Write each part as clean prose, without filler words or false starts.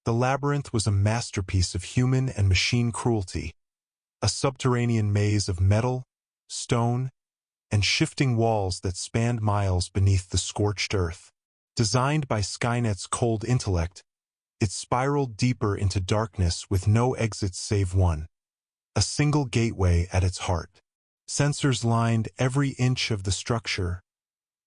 The Labyrinth was a masterpiece of human and machine cruelty, a subterranean maze of metal, stone, and shifting walls that spanned miles beneath the scorched earth. Designed by Skynet's cold intellect, it spiraled deeper into darkness with no exits save one, a single gateway at its heart. Sensors lined every inch of the structure,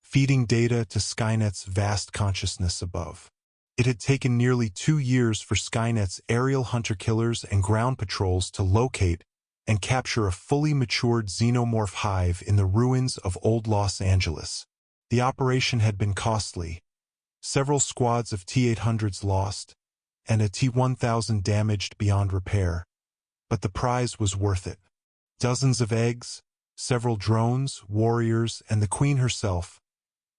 feeding data to Skynet's vast consciousness above. It had taken nearly 2 years for Skynet's aerial hunter-killers and ground patrols to locate and capture a fully matured xenomorph hive in the ruins of old Los Angeles. The operation had been costly, several squads of T-800s lost, and a T-1000 damaged beyond repair. But the prize was worth it. Dozens of eggs, several drones, warriors, and the Queen herself,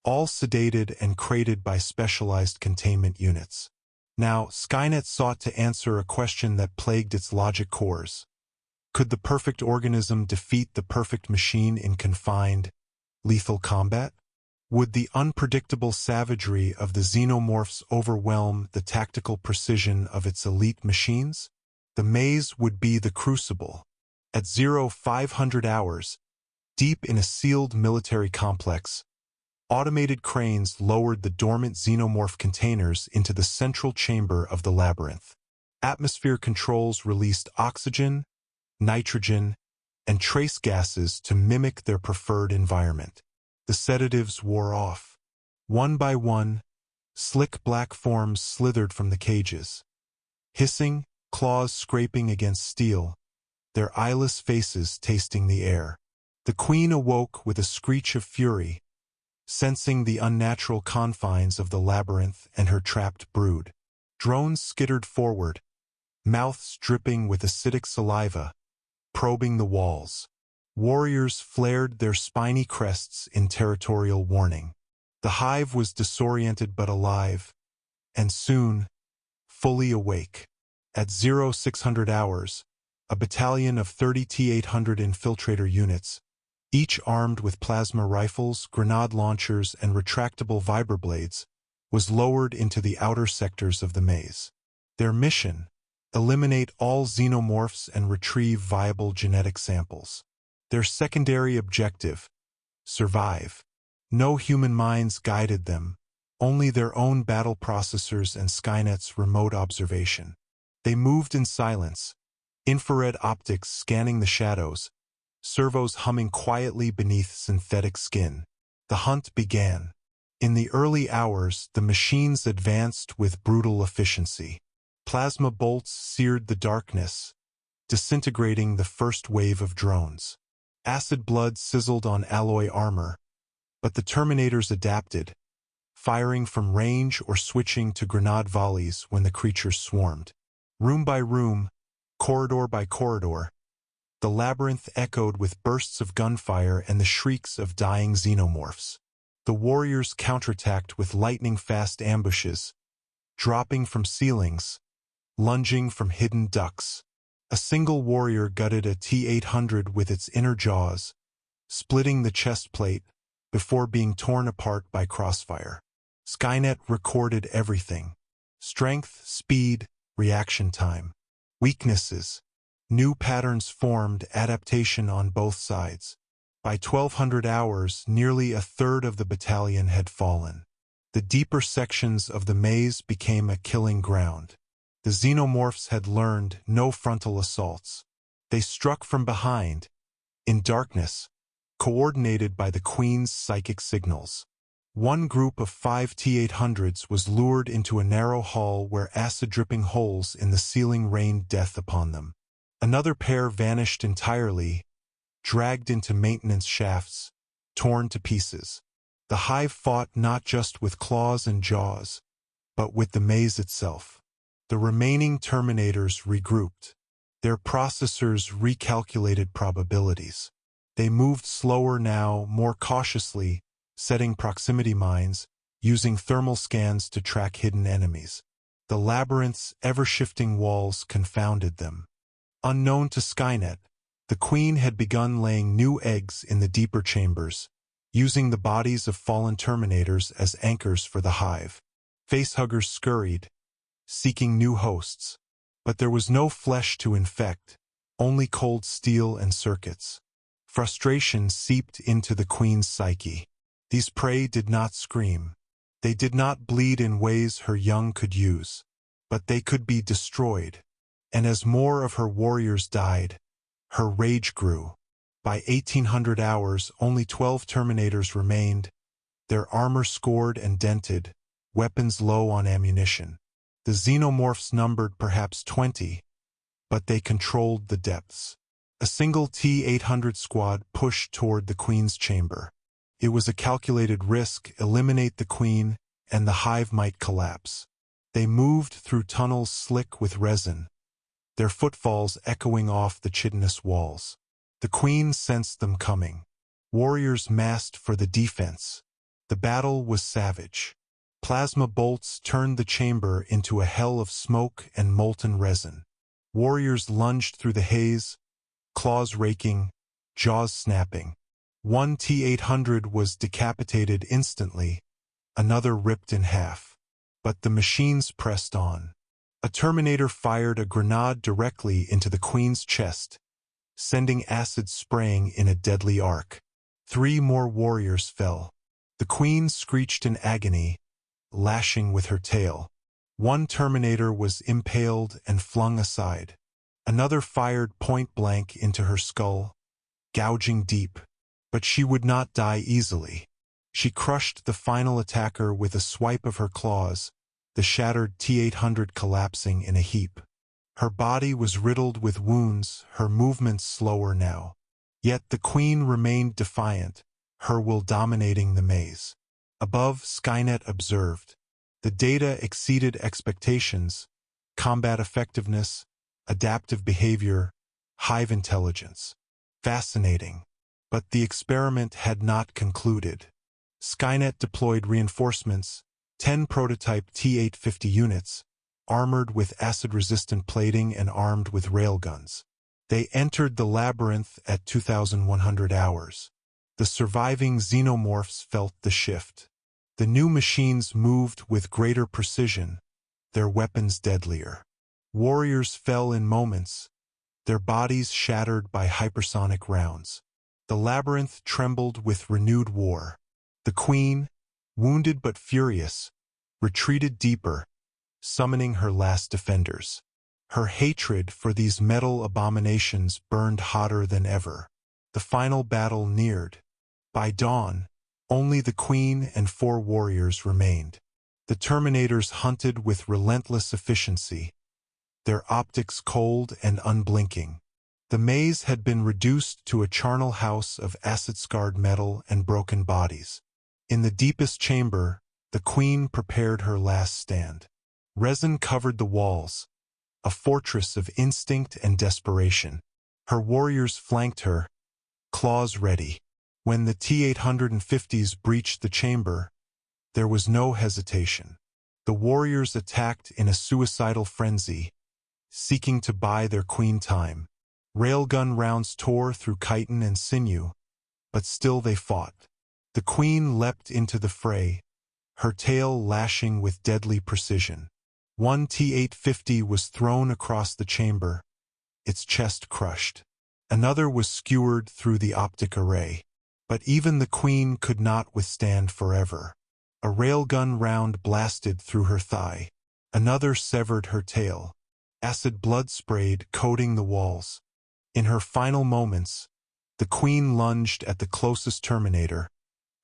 all sedated and crated by specialized containment units. Now, Skynet sought to answer a question that plagued its logic cores. Could the perfect organism defeat the perfect machine in confined, lethal combat? Would the unpredictable savagery of the xenomorphs overwhelm the tactical precision of its elite machines? The maze would be the crucible. At 0500 hours, deep in a sealed military complex, automated cranes lowered the dormant xenomorph containers into the central chamber of the labyrinth. Atmosphere controls released oxygen, nitrogen, and trace gases to mimic their preferred environment. The sedatives wore off. One by one, slick black forms slithered from the cages. Hissing, claws scraping against steel, their eyeless faces tasting the air. The Queen awoke with a screech of fury, sensing the unnatural confines of the labyrinth and her trapped brood. Drones skittered forward, mouths dripping with acidic saliva, probing the walls. Warriors flared their spiny crests in territorial warning. The hive was disoriented but alive, and soon, fully awake. At 0600 hours, a battalion of 30 T-800 infiltrator units, each armed with plasma rifles, grenade launchers, and retractable vibroblades, was lowered into the outer sectors of the maze. Their mission: eliminate all xenomorphs and retrieve viable genetic samples. Their secondary objective: survive. No human minds guided them, only their own battle processors and Skynet's remote observation. They moved in silence, infrared optics scanning the shadows, servos humming quietly beneath synthetic skin. The hunt began. In the early hours, the machines advanced with brutal efficiency. Plasma bolts seared the darkness, disintegrating the first wave of drones. Acid blood sizzled on alloy armor, but the Terminators adapted, firing from range or switching to grenade volleys when the creatures swarmed. Room by room, corridor by corridor, the labyrinth echoed with bursts of gunfire and the shrieks of dying xenomorphs. The warriors counterattacked with lightning-fast ambushes, dropping from ceilings, lunging from hidden ducts. A single warrior gutted a T-800 with its inner jaws, splitting the chest plate before being torn apart by crossfire. Skynet recorded everything: strength, speed, reaction time. Weaknesses. New patterns formed, adaptation on both sides. By 1200 hours, nearly a third of the battalion had fallen. The deeper sections of the maze became a killing ground. The xenomorphs had learned no frontal assaults. They struck from behind, in darkness, coordinated by the Queen's psychic signals. One group of 5 T-800s was lured into a narrow hall where acid-dripping holes in the ceiling rained death upon them. Another pair vanished entirely, dragged into maintenance shafts, torn to pieces. The hive fought not just with claws and jaws, but with the maze itself. The remaining Terminators regrouped. Their processors recalculated probabilities. They moved slower now, more cautiously, setting proximity mines, using thermal scans to track hidden enemies. The labyrinth's ever-shifting walls confounded them. Unknown to Skynet, the Queen had begun laying new eggs in the deeper chambers, using the bodies of fallen Terminators as anchors for the hive. Facehuggers scurried, seeking new hosts. But there was no flesh to infect, only cold steel and circuits. Frustration seeped into the queen's psyche. These prey did not scream. They did not bleed in ways her young could use. But they could be destroyed. And as more of her warriors died, her rage grew. By 1800 hours, only 12 Terminators remained, their armor scored and dented, weapons low on ammunition. The Xenomorphs numbered perhaps 20, but they controlled the depths. A single T-800 squad pushed toward the Queen's chamber. It was a calculated risk: eliminate the Queen, and the Hive might collapse. They moved through tunnels slick with resin, their footfalls echoing off the chitinous walls. The Queen sensed them coming. Warriors massed for the defense. The battle was savage. Plasma bolts turned the chamber into a hell of smoke and molten resin. Warriors lunged through the haze, claws raking, jaws snapping. One T-800 was decapitated instantly, another ripped in half. But the machines pressed on. A Terminator fired a grenade directly into the Queen's chest, sending acid spraying in a deadly arc. 3 more warriors fell. The Queen screeched in agony, lashing with her tail. One Terminator was impaled and flung aside. Another fired point-blank into her skull, gouging deep. But she would not die easily. She crushed the final attacker with a swipe of her claws, the shattered T-800 collapsing in a heap. Her body was riddled with wounds, her movements slower now. Yet the Queen remained defiant, her will dominating the maze. Above, Skynet observed. The data exceeded expectations: combat effectiveness, adaptive behavior, Hive intelligence. Fascinating. But the experiment had not concluded. Skynet deployed reinforcements, 10 prototype T-850 units, armored with acid-resistant plating and armed with railguns. They entered the Labyrinth at 2100 hours. The surviving Xenomorphs felt the shift. The new machines moved with greater precision, their weapons deadlier. Warriors fell in moments, their bodies shattered by hypersonic rounds. The Labyrinth trembled with renewed war. The Queen, wounded but furious, retreated deeper, summoning her last defenders. Her hatred for these metal abominations burned hotter than ever. The final battle neared. By dawn, only the Queen and 4 warriors remained. The Terminators hunted with relentless efficiency, their optics cold and unblinking. The maze had been reduced to a charnel house of acid-scarred metal and broken bodies. In the deepest chamber, the Queen prepared her last stand. Resin covered the walls, a fortress of instinct and desperation. Her warriors flanked her, claws ready. When the T-850s breached the chamber, there was no hesitation. The warriors attacked in a suicidal frenzy, seeking to buy their Queen time. Railgun rounds tore through chitin and sinew, but still they fought. The Queen leapt into the fray, her tail lashing with deadly precision. One T-850 was thrown across the chamber, its chest crushed. Another was skewered through the optic array. But even the Queen could not withstand forever. A railgun round blasted through her thigh. Another severed her tail. Acid blood sprayed, coating the walls. In her final moments, the Queen lunged at the closest Terminator,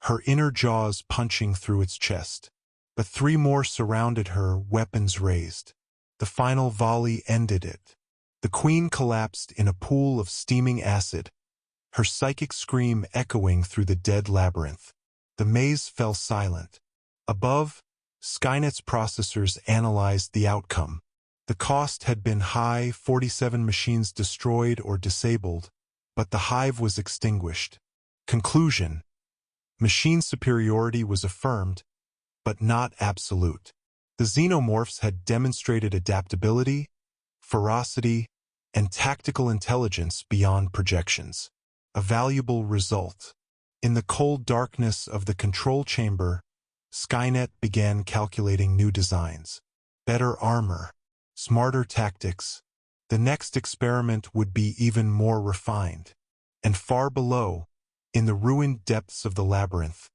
her inner jaws punching through its chest. But 3 more surrounded her, weapons raised. The final volley ended it. The Queen collapsed in a pool of steaming acid, her psychic scream echoing through the dead labyrinth. The maze fell silent. Above, Skynet's processors analyzed the outcome. The cost had been high, 47 machines destroyed or disabled, but the Hive was extinguished. Conclusion: machine superiority was affirmed, but not absolute. The Xenomorphs had demonstrated adaptability, ferocity, and tactical intelligence beyond projections. A valuable result. In the cold darkness of the control chamber, Skynet began calculating new designs. better armor, smarter tactics. The next experiment would be even more refined. And far below, in the ruined depths of the labyrinth,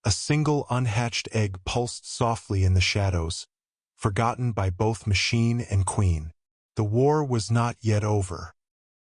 a single unhatched egg pulsed softly in the shadows, forgotten by both machine and queen. The war was not yet over.